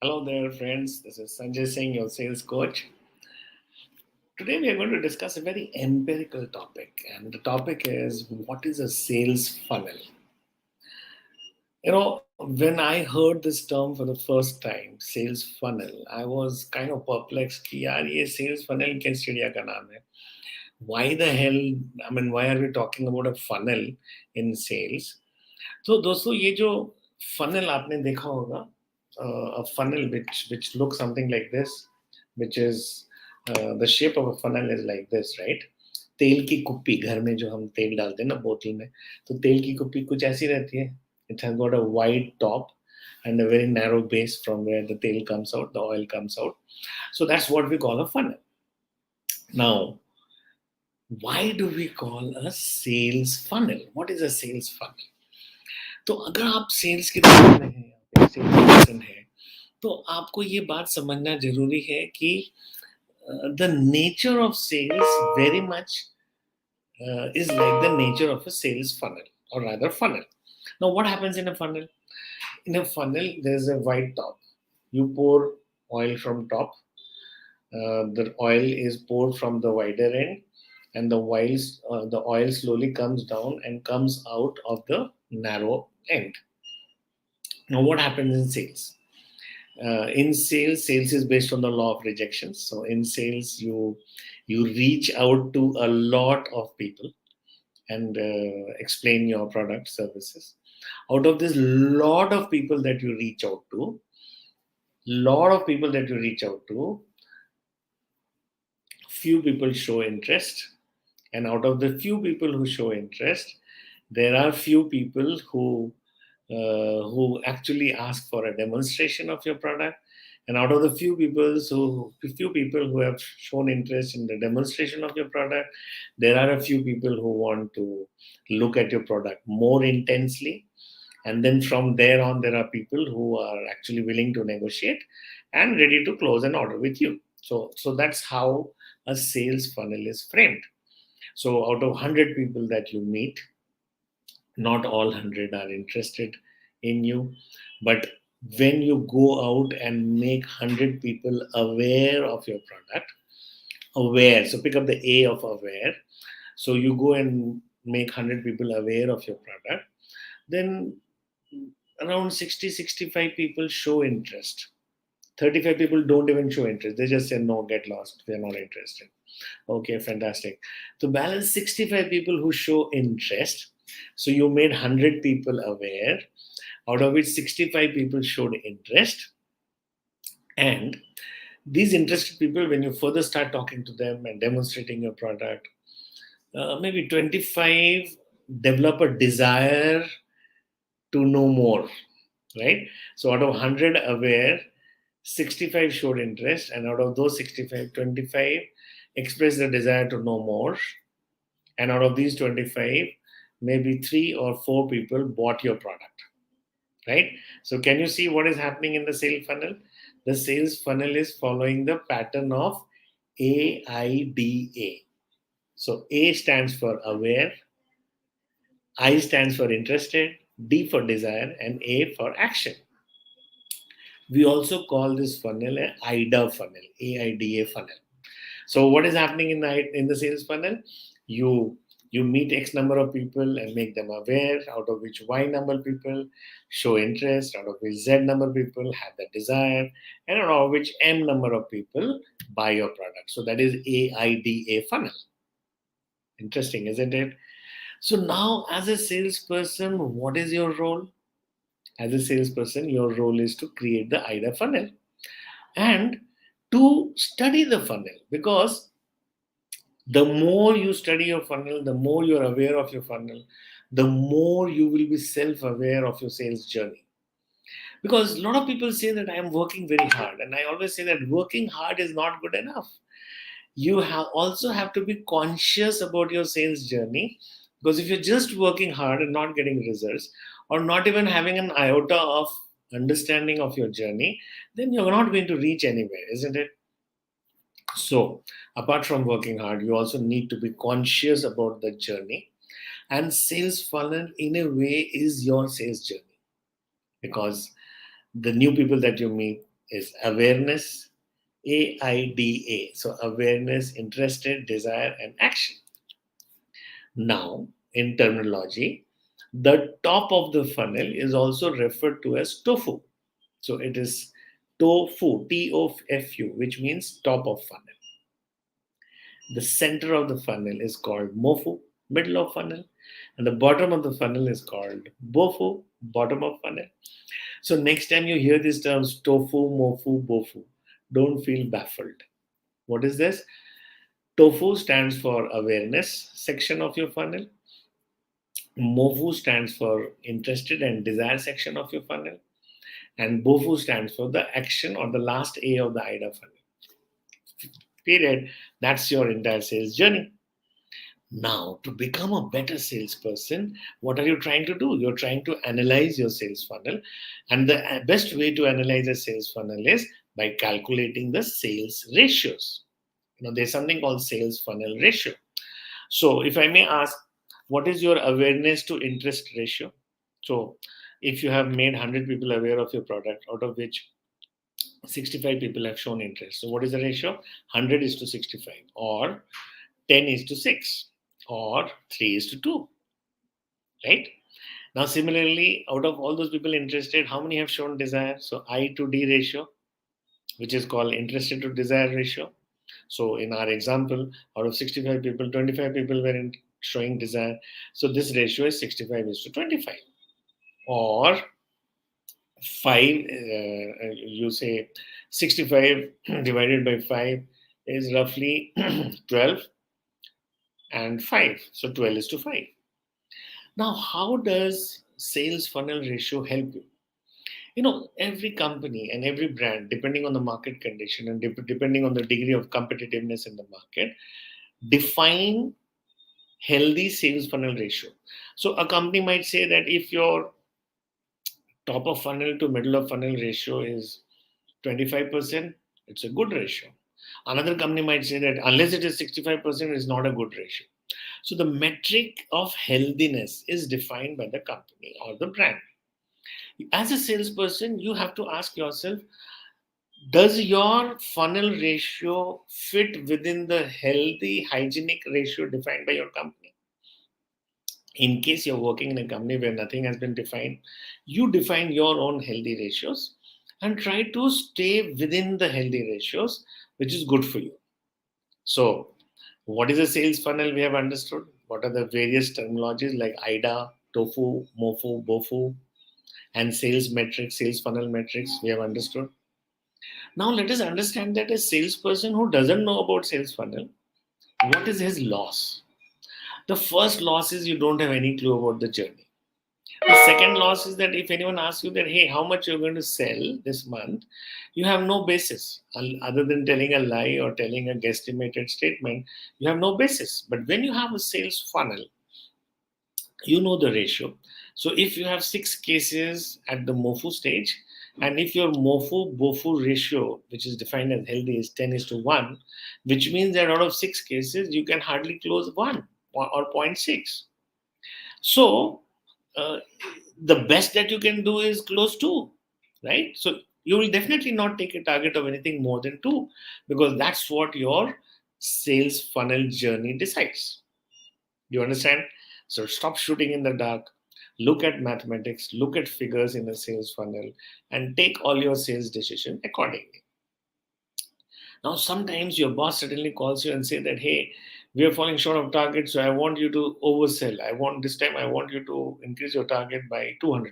Hello there, friends. This is Sanjay Singh, your sales coach. Today, we are going to discuss a very empirical topic, and the topic is what is a sales funnel? When I heard this term for the first time, sales funnel, I was kind of perplexed कि यार ये sales funnel किस चिड़िया का नाम है? Why the hell? I mean, why are we talking about a funnel in sales? तो दोस्तों ये जो funnel आपने देखा होगा, a funnel which looks something like this, which is the shape of a funnel is like this, right? तेल की कुप्पी घर में जो हम तेल डालते हैं ना बोतल में, तो तेल की कुप्पी कुछ ऐसी रहती है. It has got a wide top and a very narrow base from where the tail comes out, the oil comes out. So that's what we call a funnel. Now, why do we call a sales funnel? What is a sales funnel? तो अगर आप sales की दुनिया में हैं, आप sales person हैं, तो आपको ये बात समझना जरूरी है कि the nature of sales very much is like the nature of a sales funnel, or rather funnel. Now, what happens in a funnel? In a funnel, there's a wide top. You pour oil from top. The oil is poured from the wider end, and the oil slowly comes down and comes out of the narrow end. Now, what happens in sales? In sales is based on the law of rejection. So in sales, you reach out to a lot of people and explain your product services. Out of this lot of people that you reach out to, few people show interest, and out of the few people who show interest, there are few people who actually ask for a demonstration of your product. And out of the few people who have shown interest in the demonstration of your product, there are a few people who want to look at your product more intensely. And then from there on, there are people who are actually willing to negotiate and ready to close an order with you. So that's how a sales funnel is framed. So out of 100 people that you meet, not all 100 are interested in you, but when you go out and make 100 people aware of your product, aware, so pick up the A of aware, so you go and make 100 people aware of your product, then around 60-65 people show interest. 35 people don't even show interest. They just say, no, get lost. We're not interested. Okay, fantastic. To balance 65 people who show interest, so you made 100 people aware, out of which 65 people showed interest. And these interested people, when you further start talking to them and demonstrating your product, maybe 25 develop a desire to know more, right? So out of 100 aware, 65 showed interest, and out of those 65, 25 expressed the desire to know more. And out of these 25, maybe 3 or 4 people bought your product, right? So, can you see what is happening in the sales funnel? The sales funnel is following the pattern of AIDA. So, A stands for aware, I stands for interested, D for desire, and A for action. We also call this funnel a AIDA funnel, AIDA funnel. So what is happening in the sales funnel? You you meet X number of people and make them aware, out of which Y number of people show interest, out of which Z number of people have the desire, and out of which M number of people buy your product. So that is AIDA funnel. Interesting, isn't it? So now, as a salesperson, what is your role? As a salesperson, your role is to create the AIDA funnel and to study the funnel, because the more you study your funnel, the more you're aware of your funnel, the more you will be self aware of your sales journey. Because a lot of people say that I am working very hard, and I always say that working hard is not good enough. You also have to be conscious about your sales journey, because if you're just working hard and not getting results, or not even having an iota of understanding of your journey, then you're not going to reach anywhere, isn't it? So, apart from working hard, you also need to be conscious about the journey. And sales funnel, in a way, is your sales journey, because the new people that you meet, is awareness, AIDA. So awareness, interested, desire, and action. Now, in terminology, the top of the funnel is also referred to as tofu. So it is tofu, TOFU, which means top of funnel. The center of the funnel is called mofu, middle of funnel, and the bottom of the funnel is called bofu, bottom of funnel. So next time you hear these terms tofu, mofu, bofu, don't feel baffled. What is this? Tofu stands for awareness section of your funnel. Mofu stands for interested and desire section of your funnel. And bofu stands for the action or the last A of the IDA funnel. Period. That's your entire sales journey. Now, to become a better salesperson, what are you trying to do? You're trying to analyze your sales funnel. And the best way to analyze a sales funnel is by calculating the sales ratios. There's something called sales funnel ratio. So, if I may ask, what is your awareness to interest ratio? So, if you have made 100 people aware of your product, out of which 65 people have shown interest. So, what is the ratio? 100 is to 65, or 10 is to 6, or 3 is to 2, right? Now, similarly, out of all those people interested, how many have shown desire? So, I to D ratio, which is called interested to desire ratio. So, in our example, out of 65 people, 25 people were showing desire. So, this ratio is 65 is to 25. Or 5, you say 65 divided by 5 is roughly 12 and 5. So 12 is to 5. Now, how does sales funnel ratio help you? Every company and every brand, depending on the market condition and depending on the degree of competitiveness in the market, define healthy sales funnel ratio. So a company might say that if your top of funnel to middle of funnel ratio is 25%, it's a good ratio. Another company might say that unless it is 65%, it's not a good ratio. So the metric of healthiness is defined by the company or the brand. As a salesperson, you have to ask yourself, does your funnel ratio fit within the healthy, hygienic ratio defined by your company? In case you're working in a company where nothing has been defined, you define your own healthy ratios and try to stay within the healthy ratios, which is good for you. So, what is a sales funnel? We have understood. What are the various terminologies like IDA, TOFU, MOFU, BOFU, and sales metrics, sales funnel metrics? We have understood. Now, let us understand that a salesperson who doesn't know about sales funnel, what is his loss? The first loss is you don't have any clue about the journey. The second loss is that if anyone asks you that, hey, how much you're going to sell this month, you have no basis. Other than telling a lie or telling a guesstimated statement, you have no basis. But when you have a sales funnel, you know the ratio. So if you have 6 cases at the MOFU stage, and if your MOFU BOFU ratio, which is defined as healthy, is 10 is to 1, which means that out of 6 cases, you can hardly close 1 or 0.6. So the best that you can do is close 2, right? So you will definitely not take a target of anything more than 2, because that's what your sales funnel journey decides. Do you understand? So stop shooting in the dark. Look at mathematics, look at figures in a sales funnel, and take all your sales decision accordingly. Now, sometimes your boss suddenly calls you and say that, hey, we are falling short of target, so I want you to oversell. I want you to increase your target by 200%.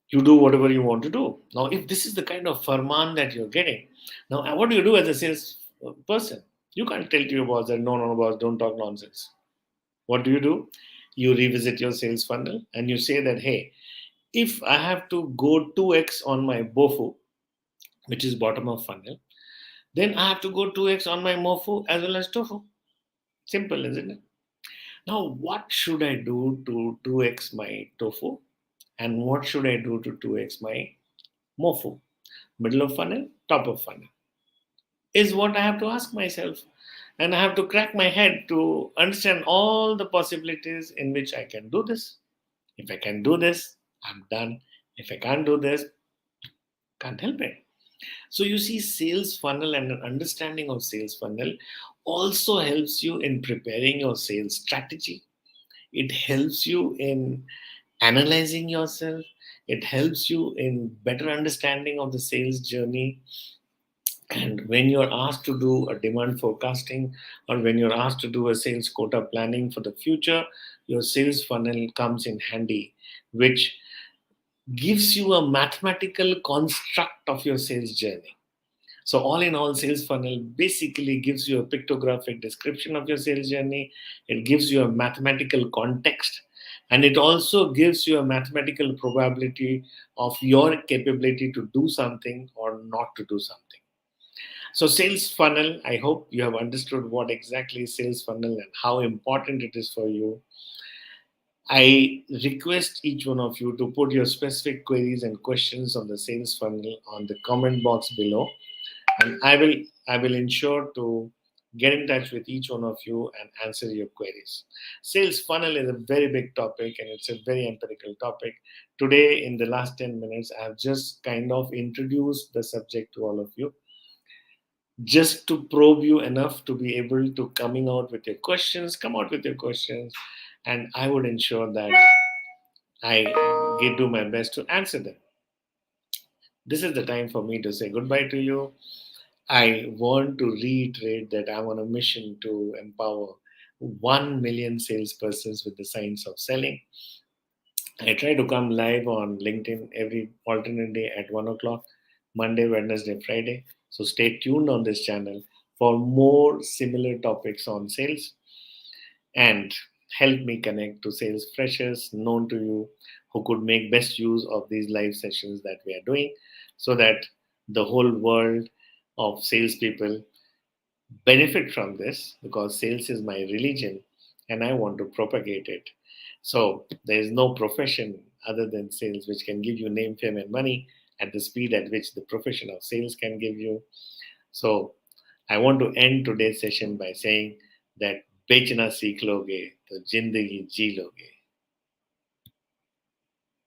You do whatever you want to do. Now, if this is the kind of farman that you're getting, now what do you do as a sales person? You can't tell to your boss that, no, boss, don't talk nonsense. What do? You revisit your sales funnel and you say that, hey, if I have to go 2x on my BOFU, which is bottom of funnel, then I have to go 2x on my MOFU as well as TOFU. Simple, isn't it? Now, what should I do to 2x my TOFU? And what should I do to 2x my MOFU? Middle of funnel, top of funnel, is what I have to ask myself. And I have to crack my head to understand all the possibilities in which I can do this. If I can do this, I'm done. If I can't do this, Can't help it. So you see, sales funnel and an understanding of sales funnel also helps you in preparing your sales strategy. It helps you in analyzing yourself. It helps you in better understanding of the sales journey. And when you're asked to do a demand forecasting, or when you're asked to do a sales quota planning for the future, your sales funnel comes in handy, which gives you a mathematical construct of your sales journey. So, all in all, sales funnel basically gives you a pictographic description of your sales journey. It gives you a mathematical context, and it also gives you a mathematical probability of your capability to do something or not to do something. So, sales funnel, I hope you have understood what exactly is sales funnel and how important it is for you. I request each one of you to put your specific queries and questions on the sales funnel on the comment box below, and I will ensure to get in touch with each one of you and answer your queries. Sales funnel is a very big topic and it's a very empirical topic. Today, in the last 10 minutes, I have just kind of introduced the subject to all of you, just to probe you enough to be able to come out with your questions, and I would ensure that I do my best to answer them. This is the time for me to say goodbye to you. I want to reiterate that I'm on a mission to empower 1 million salespersons with the science of selling. I try to come live on LinkedIn every alternate day at 1 o'clock, Monday, Wednesday, Friday. So stay tuned on this channel for more similar topics on sales, and help me connect to sales freshers known to you who could make best use of these live sessions that we are doing, so that the whole world of salespeople benefit from this, because sales is my religion and I want to propagate it. So there is no profession other than sales which can give you name, fame, and money at the speed at which the profession of sales can give you. So I want to end today's session by saying that बेचना सीख लोगे तो जिंदगी जी लोगे.